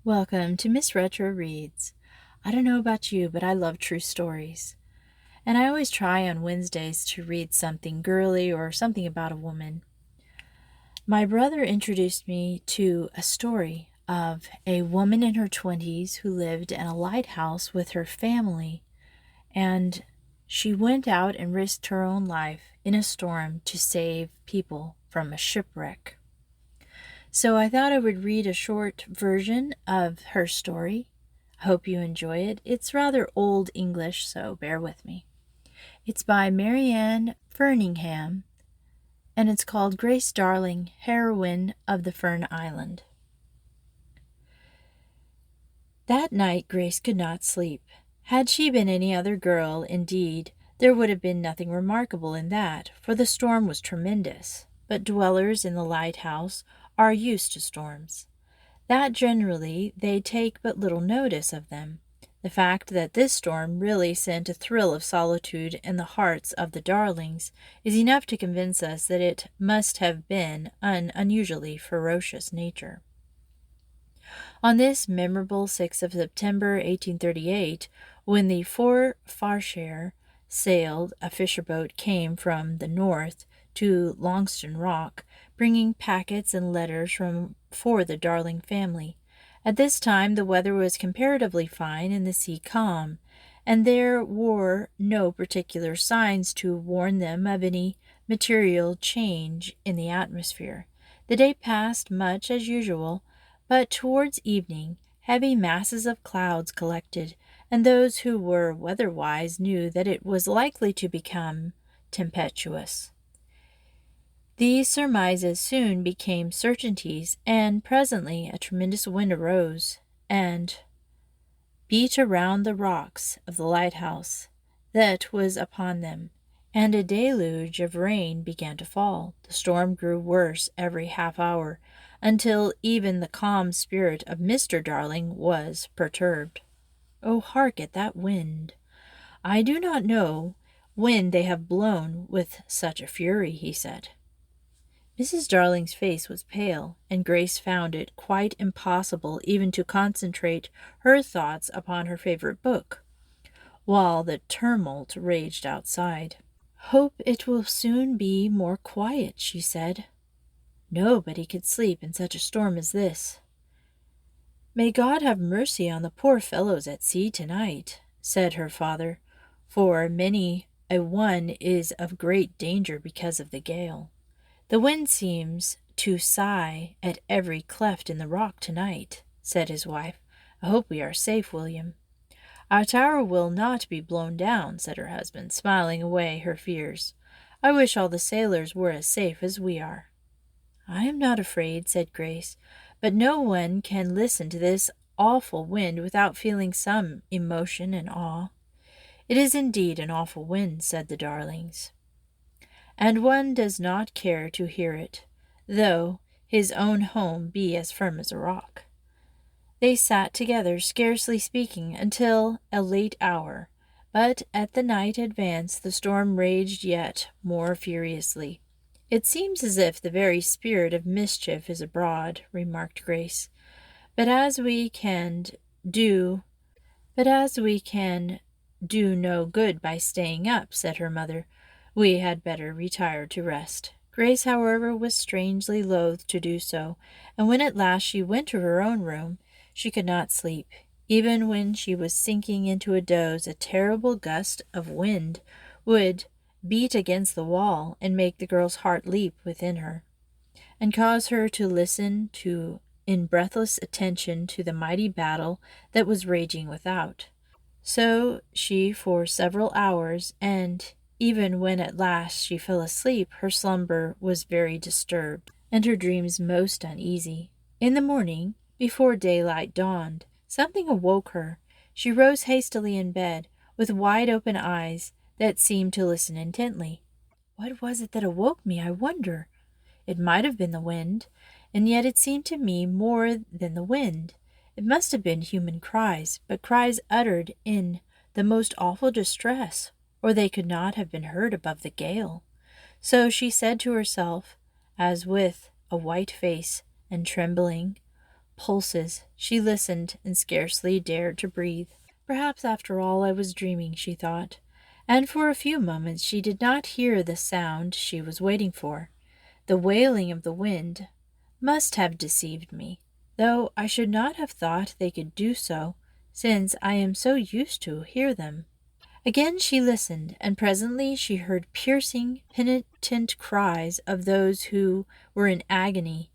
Welcome to Miss Retro Reads. I don't know about you, but I love true stories. And I always try on Wednesdays to read something girly or something about a woman. My brother introduced me to a story of a woman in her 20s who lived in a lighthouse with her family, and she went out and risked her own life in a storm to save people from a shipwreck. So I thought I would read a short version of her story. I hope you enjoy it. It's rather old English, so bear with me. It's by Marianne Ferningham, and it's called Grace Darling, Heroine of the Fern Island. That night Grace could not sleep. Had she been any other girl, indeed, there would have been nothing remarkable in that, for the storm was tremendous. But dwellers in the lighthouse are used to storms. That generally they take but little notice of them. The fact that this storm really sent a thrill of solitude in the hearts of the Darlings is enough to convince us that it must have been an unusually ferocious nature. On this memorable 6th of September, 1838, when the Forfarshire sailed, a fisher boat came from the north to Longston Rock, bringing packets and letters for the Darling family. At this time the weather was comparatively fine and the sea calm, and there were no particular signs to warn them of any material change in the atmosphere. The day passed much as usual, but towards evening heavy masses of clouds collected, and those who were weather-wise knew that it was likely to become tempestuous. These surmises soon became certainties, and presently a tremendous wind arose and beat around the rocks of the lighthouse that was upon them, and a deluge of rain began to fall. The storm grew worse every half hour, until even the calm spirit of Mr. Darling was perturbed. Oh, hark at that wind! I do not know when they have blown with such a fury, he said. Mrs. Darling's face was pale, and Grace found it quite impossible even to concentrate her thoughts upon her favorite book, while the tumult raged outside. "Hope it will soon be more quiet," she said. Nobody could sleep in such a storm as this. "May God have mercy on the poor fellows at sea tonight," said her father, "for many a one is of great danger because of the gale. The wind seems to sigh at every cleft in the rock tonight," said his wife. "I hope we are safe, William." "Our tower will not be blown down," said her husband, smiling away her fears. "I wish all the sailors were as safe as we are." "I am not afraid," said Grace, "but no one can listen to this awful wind without feeling some emotion and awe." "It is indeed an awful wind," said the Darlings, "and one does not care to hear it, though his own home be as firm as a rock." They sat together, scarcely speaking, until a late hour, but at the night advance the storm raged yet more furiously. "It seems as if the very spirit of mischief is abroad," remarked Grace. "But as we can do no good by staying up," said her mother, "we had better retire to rest." Grace, however, was strangely loath to do so, and when at last she went to her own room, she could not sleep. Even when she was sinking into a doze, a terrible gust of wind would beat against the wall and make the girl's heart leap within her, and cause her to listen in breathless attention to the mighty battle that was raging without. So she for several hours, and even when at last she fell asleep, her slumber was very disturbed, and her dreams most uneasy. In the morning, before daylight dawned, something awoke her. She rose hastily in bed, with wide-open eyes that seemed to listen intently. "What was it that awoke me, I wonder? It might have been the wind, and yet it seemed to me more than the wind. It must have been human cries, but cries uttered in the most awful distress, or they could not have been heard above the gale." So she said to herself, as with a white face and trembling pulses. She listened and scarcely dared to breathe. Perhaps after all I was dreaming, she thought, and for a few moments she did not hear the sound she was waiting for. The wailing of the wind must have deceived me, though I should not have thought they could do so, since I am so used to hear them. Again she listened, and presently she heard piercing, penitent cries of those who were in agony.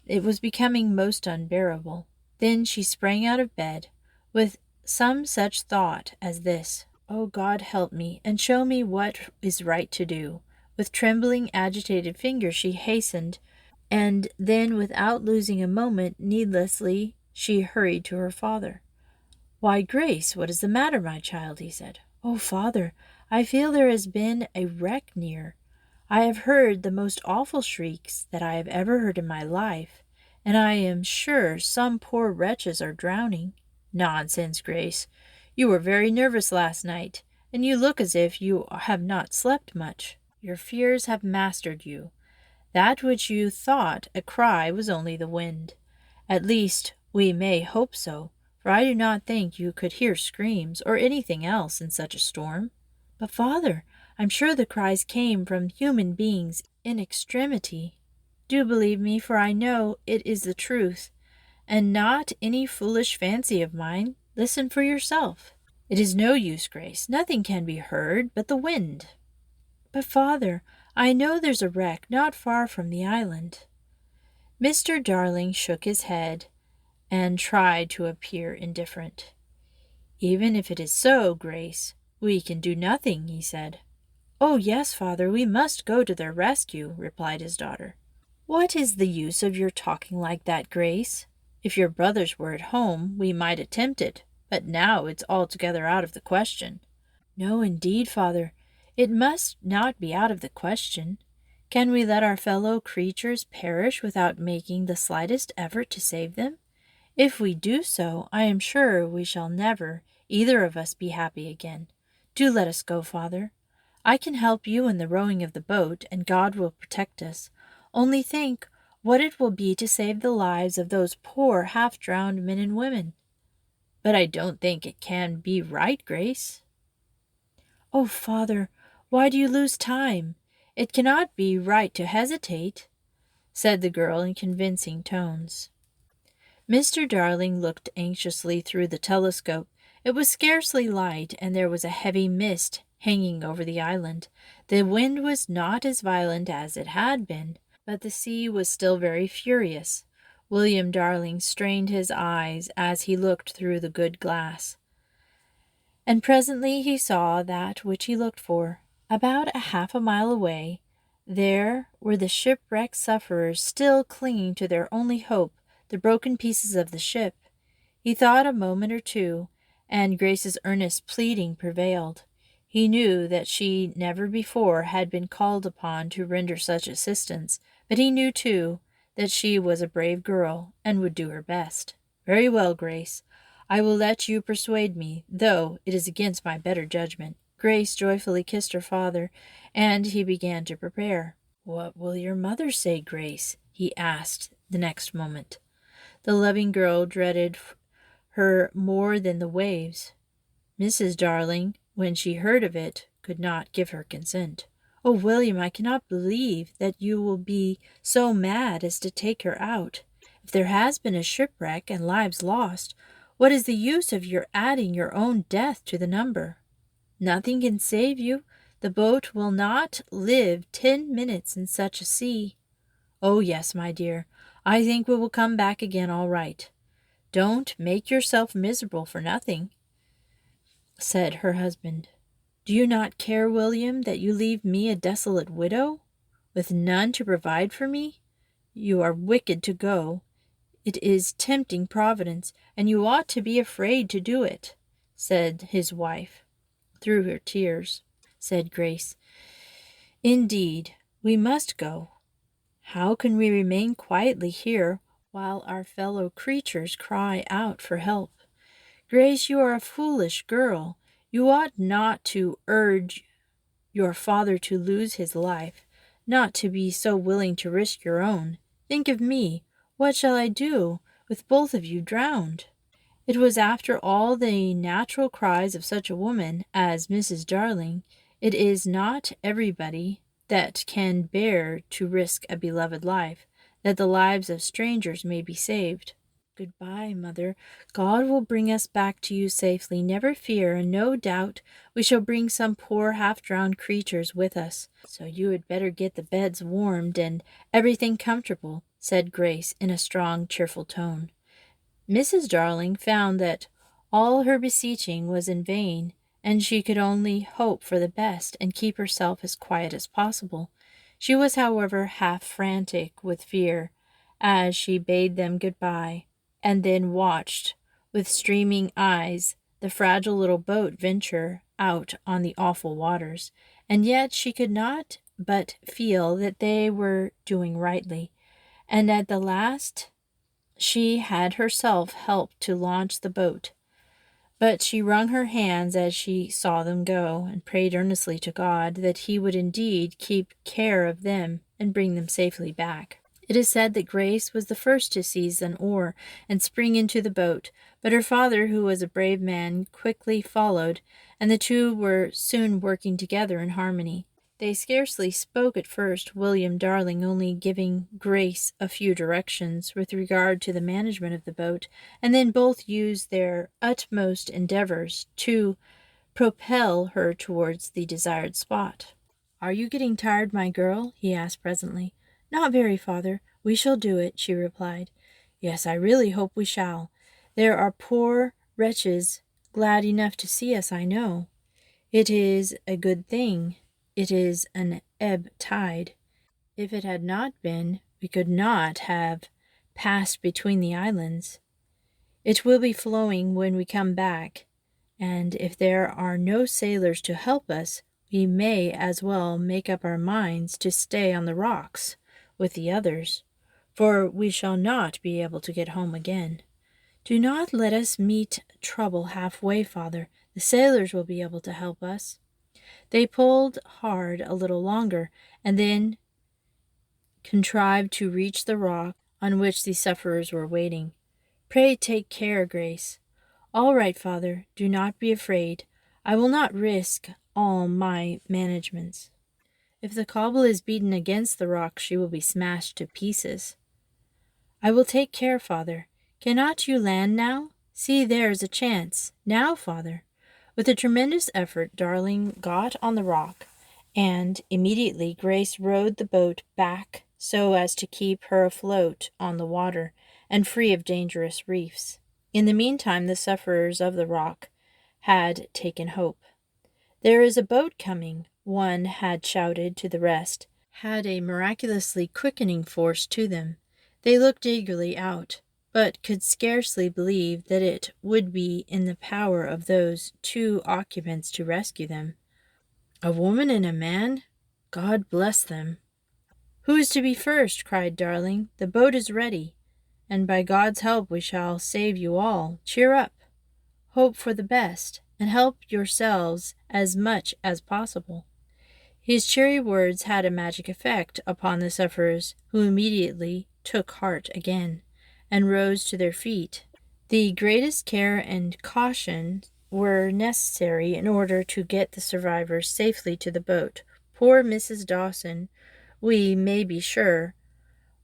It was becoming most unbearable. Then she sprang out of bed, with some such thought as this: "O God, help me, and show me what is right to do." With trembling, agitated fingers she hastened, and then, without losing a moment needlessly, she hurried to her father. "Why, Grace, what is the matter, my child?" he said. "Oh, father, I feel there has been a wreck near. I have heard the most awful shrieks that I have ever heard in my life, and I am sure some poor wretches are drowning." "Nonsense, Grace. You were very nervous last night, and you look as if you have not slept much. Your fears have mastered you. That which you thought a cry was only the wind. At least, we may hope so, for I do not think you could hear screams or anything else in such a storm." "But, father, I'm sure the cries came from human beings in extremity. Do believe me, for I know it is the truth, and not any foolish fancy of mine. Listen for yourself." "It is no use, Grace. Nothing can be heard but the wind." "But, father, I know there's a wreck not far from the island." Mr. Darling shook his head and tried to appear indifferent. "Even if it is so, Grace, we can do nothing," he said. "Oh, yes, father, we must go to their rescue," replied his daughter. "What is the use of your talking like that, Grace? If your brothers were at home, we might attempt it, but now it's altogether out of the question." "No, indeed, father, it must not be out of the question. Can we let our fellow creatures perish without making the slightest effort to save them? If we do so, I am sure we shall never, either of us, be happy again. Do let us go, father. I can help you in the rowing of the boat, and God will protect us. Only think what it will be to save the lives of those poor half-drowned men and women." "But I don't think it can be right, Grace." "Oh, father, why do you lose time? It cannot be right to hesitate," said the girl in convincing tones. Mr. Darling looked anxiously through the telescope. It was scarcely light, and there was a heavy mist hanging over the island. The wind was not as violent as it had been, but the sea was still very furious. William Darling strained his eyes as he looked through the good glass, and presently he saw that which he looked for. About half a mile away, there were the shipwrecked sufferers still clinging to their only hope, the broken pieces of the ship. He thought a moment or two, and Grace's earnest pleading prevailed. He knew that she never before had been called upon to render such assistance, but he knew, too, that she was a brave girl and would do her best. "Very well, Grace. I will let you persuade me, though it is against my better judgment." Grace joyfully kissed her father, and he began to prepare. "What will your mother say, Grace?" he asked the next moment. The loving girl dreaded her more than the waves. Mrs. Darling, when she heard of it, could not give her consent. "Oh, William, I cannot believe that you will be so mad as to take her out. If there has been a shipwreck and lives lost, what is the use of your adding your own death to the number? Nothing can save you. The boat will not live 10 minutes in such a sea." "Oh, yes, my dear, I think we will come back again all right. Don't make yourself miserable for nothing," said her husband. "Do you not care, William, that you leave me a desolate widow, with none to provide for me? You are wicked to go. It is tempting Providence, and you ought to be afraid to do it," said his wife. "Through her tears," said Grace. "Indeed, we must go. How can we remain quietly here while our fellow creatures cry out for help? Grace, you are a foolish girl. You ought not to urge your father to lose his life, not to be so willing to risk your own. Think of me. What shall I do? with both of you drowned. It was after all the natural cries of such a woman as Mrs. Darling. It is not everybody that can bear to risk a beloved life, that the lives of strangers may be saved. Goodbye, mother. God will bring us back to you safely, never fear, and no doubt we shall bring some poor half-drowned creatures with us. So you had better get the beds warmed and everything comfortable, said Grace in a strong, cheerful tone. Mrs. Darling found that all her beseeching was in vain, and she could only hope for the best and keep herself as quiet as possible. She was, however, half frantic with fear as she bade them good-bye, and then watched with streaming eyes the fragile little boat venture out on the awful waters, and yet she could not but feel that they were doing rightly, and at the last she had herself helped to launch the boat. But she wrung her hands as she saw them go, and prayed earnestly to God that he would indeed keep care of them and bring them safely back. It is said that Grace was the first to seize an oar and spring into the boat, but her father, who was a brave man, quickly followed, and the two were soon working together in harmony. They scarcely spoke at first, William Darling only giving Grace a few directions with regard to the management of the boat, and then both used their utmost endeavors to propel her towards the desired spot. "Are you getting tired, my girl?" he asked presently. "Not very, father. We shall do it," she replied. "Yes, I really hope we shall. There are poor wretches glad enough to see us, I know. It is a good thing. It is an ebb tide. If it had not been, we could not have passed between the islands. It will be flowing when we come back, and if there are no sailors to help us, we may as well make up our minds to stay on the rocks with the others, for we shall not be able to get home again. Do not let us meet trouble halfway, father. The sailors will be able to help us." They pulled hard a little longer, and then contrived to reach the rock on which the sufferers were waiting. "Pray take care, Grace." "All right, father. Do not be afraid. I will not risk all my managements. If the cobble is beaten against the rock, she will be smashed to pieces." "I will take care, father. Cannot you land now? See, there is a chance. Now, father." With a tremendous effort, Darling got on the rock, and immediately Grace rowed the boat back so as to keep her afloat on the water and free of dangerous reefs. In the meantime, the sufferers of the rock had taken hope. "There is a boat coming," one had shouted to the rest, had a miraculously quickening force to them. They looked eagerly out, but could scarcely believe that it would be in the power of those two occupants to rescue them. "A woman and a man? God bless them." "Who is to be first?" cried Darling. "The boat is ready, and by God's help we shall save you all. Cheer up, hope for the best, and help yourselves as much as possible." His cheery words had a magic effect upon the sufferers, who immediately took heart again, and rose to their feet. The greatest care and caution were necessary in order to get the survivors safely to the boat. Poor Mrs. Dawson, we may be sure,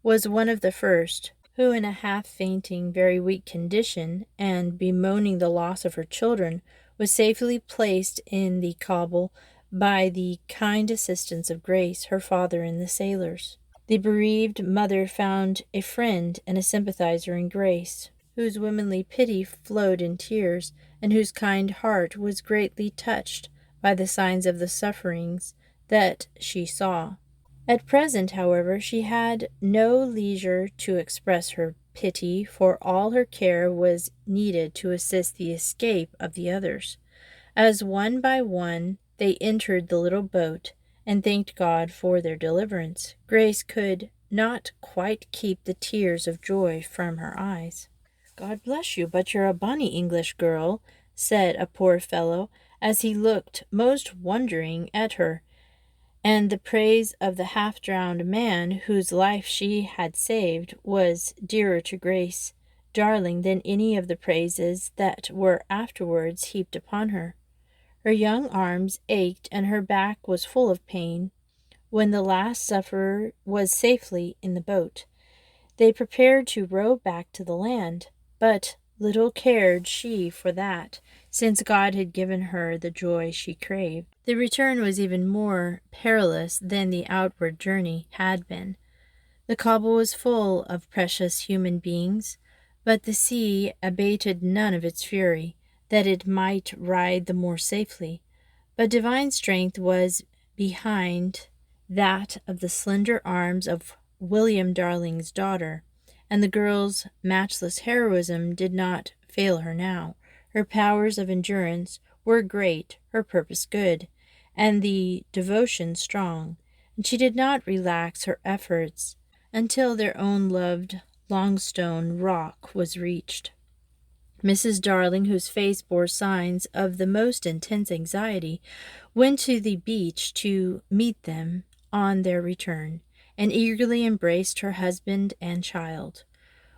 was one of the first, who in a half-fainting, very weak condition, and bemoaning the loss of her children, was safely placed in the cobble by the kind assistance of Grace, her father, and the sailors. The bereaved mother found a friend and a sympathizer in Grace, whose womanly pity flowed in tears, and whose kind heart was greatly touched by the signs of the sufferings that she saw. At present, however, she had no leisure to express her pity, for all her care was needed to assist the escape of the others. As one by one they entered the little boat and thanked God for their deliverance, Grace could not quite keep the tears of joy from her eyes. "God bless you, but you're a bonny English girl," said a poor fellow, as he looked most wondering at her, and the praise of the half-drowned man whose life she had saved was dearer to Grace. Darling than any of the praises that were afterwards heaped upon her. Her young arms ached and her back was full of pain. When the last sufferer was safely in the boat, they prepared to row back to the land, but little cared she for that, since God had given her the joy she craved. The return was even more perilous than the outward journey had been. The cobble was full of precious human beings, but the sea abated none of its fury, that it might ride the more safely. But divine strength was behind that of the slender arms of William Darling's daughter, and the girl's matchless heroism did not fail her now. Her powers of endurance were great, her purpose good, and the devotion strong, and she did not relax her efforts until their own loved Longstone Rock was reached. Mrs. Darling, whose face bore signs of the most intense anxiety, went to the beach to meet them on their return, and eagerly embraced her husband and child.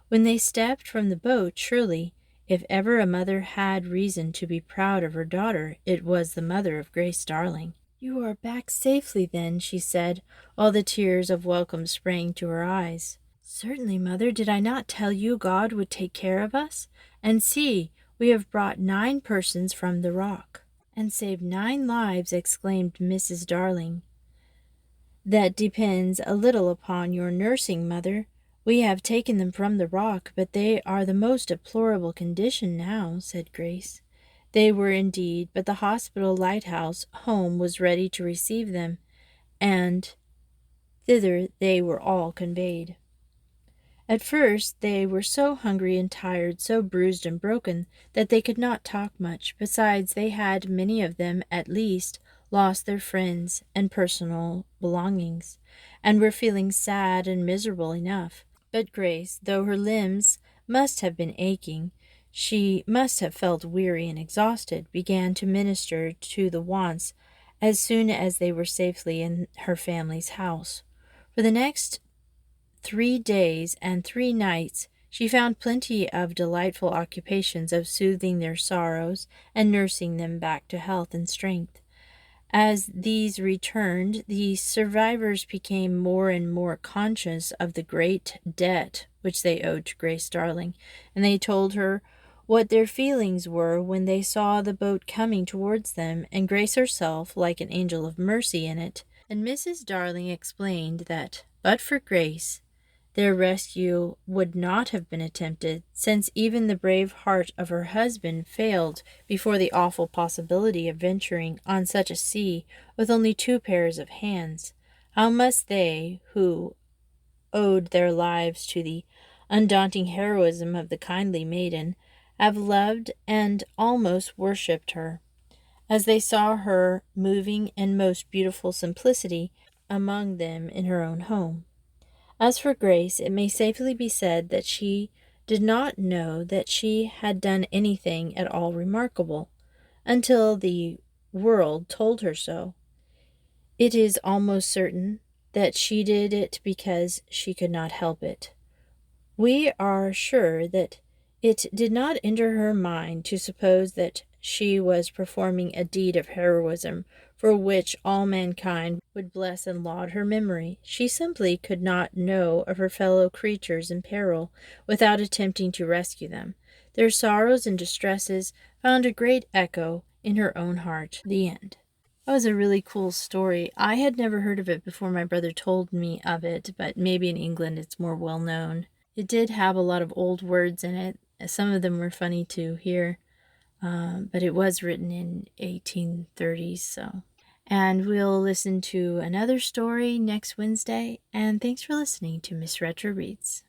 When they stepped from the boat, surely, if ever a mother had reason to be proud of her daughter, it was the mother of Grace Darling. "You are back safely, then," she said, while the tears of welcome sprang to her eyes. "Certainly, mother. Did I not tell you God would take care of us? And see, we have brought 9 persons from the rock." "And saved 9 lives," exclaimed Mrs. Darling. "That depends a little upon your nursing, mother. We have taken them from the rock, but they are the most deplorable condition now," said Grace. They were indeed, but the hospital lighthouse home was ready to receive them, and thither they were all conveyed. At first they were so hungry and tired, so bruised and broken, that they could not talk much. Besides, they had, many of them at least, lost their friends and personal belongings, and were feeling sad and miserable enough. But Grace, though her limbs must have been aching, she must have felt weary and exhausted, began to minister to the wants as soon as they were safely in her family's house. For the next 3 days and 3 nights she found plenty of delightful occupations of soothing their sorrows and nursing them back to health and strength. As these returned, the survivors became more and more conscious of the great debt which they owed to Grace Darling, and they told her what their feelings were when they saw the boat coming towards them, and Grace herself like an angel of mercy in it. And Mrs. Darling explained that, but for Grace, their rescue would not have been attempted, since even the brave heart of her husband failed before the awful possibility of venturing on such a sea with only 2 pairs of hands. How must they, who owed their lives to the undaunting heroism of the kindly maiden, have loved and almost worshipped her, as they saw her moving in most beautiful simplicity among them in her own home. As for Grace, it may safely be said that she did not know that she had done anything at all remarkable, until the world told her so. It is almost certain that she did it because she could not help it. We are sure that it did not enter her mind to suppose that she was performing a deed of heroism for which all mankind would bless and laud her memory. She simply could not know of her fellow creatures in peril without attempting to rescue them. Their sorrows and distresses found a great echo in her own heart. The end. That was a really cool story. I had never heard of it before my brother told me of it, but maybe in England it's more well known. It did have a lot of old words in it. Some of them were funny to hear, but it was written in 1830s, so. And we'll listen to another story next Wednesday, and thanks for listening to Miss Retro Reads.